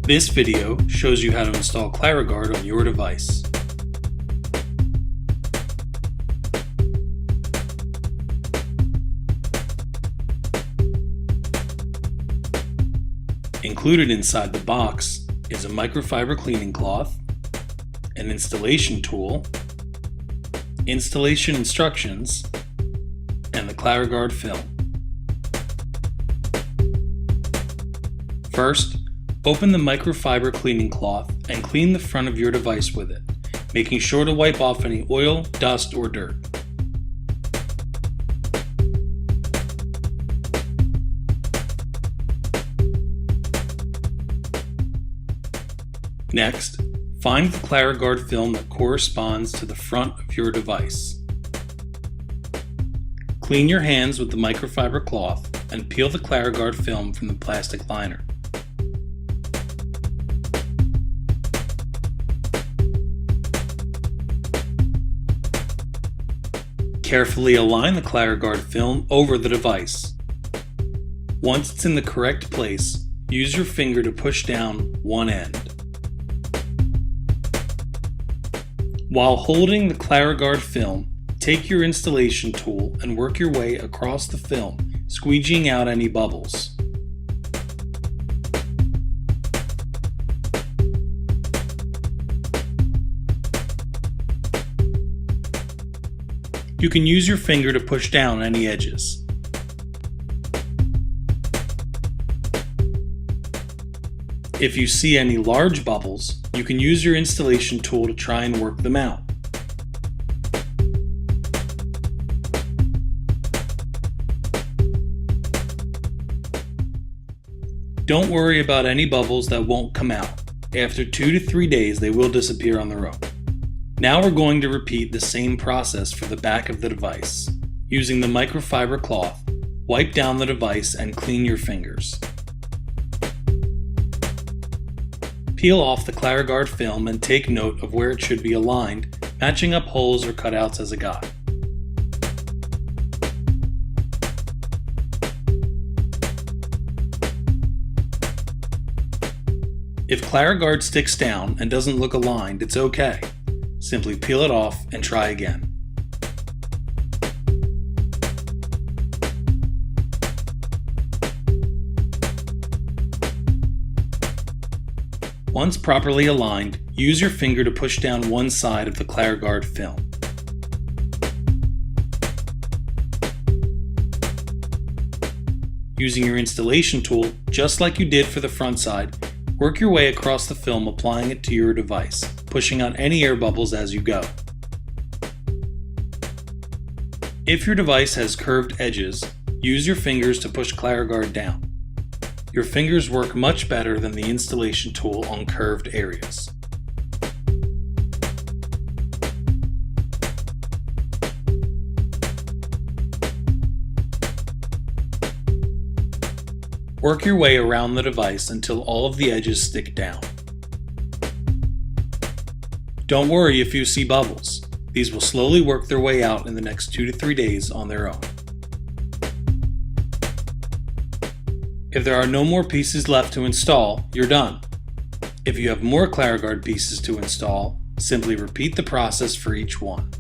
This video shows you how to install Clara-Guard on your device. Included inside the box is a microfiber cleaning cloth, an installation tool, installation instructions, and the Clara-Guard film. First, open the microfiber cleaning cloth and clean the front of your device with it, making sure to wipe off any oil, dust, or dirt. Next, find the Clara-Guard film that corresponds to the front of your device. Clean your hands with the microfiber cloth and peel the Clara-Guard film from the plastic liner. Carefully align the Clara-Guard film over the device. Once it's in the correct place, use your finger to push down one end. While holding the Clara-Guard film, take your installation tool and work your way across the film, squeegeeing out any bubbles. You can use your finger to push down any edges. If you see any large bubbles, you can use your installation tool to try and work them out. Don't worry about any bubbles that won't come out. After 2 to 3 days, they will disappear on their own. Now we're going to repeat the same process for the back of the device. Using the microfiber cloth, wipe down the device and clean your fingers. Peel off the Clara-Guard film and take note of where it should be aligned, matching up holes or cutouts as a guide. If Clara-Guard sticks down and doesn't look aligned, it's okay. Simply peel it off and try again. Once properly aligned, use your finger to push down one side of the Clara-Guard film. Using your installation tool, just like you did for the front side, work your way across the film, applying it to your device, pushing out any air bubbles as you go. If your device has curved edges, use your fingers to push Clara-Guard down. Your fingers work much better than the installation tool on curved areas. Work your way around the device until all of the edges stick down. Don't worry if you see bubbles. These will slowly work their way out in the next 2 to 3 days on their own. If there are no more pieces left to install, you're done. If you have more Clara-Guard pieces to install, simply repeat the process for each one.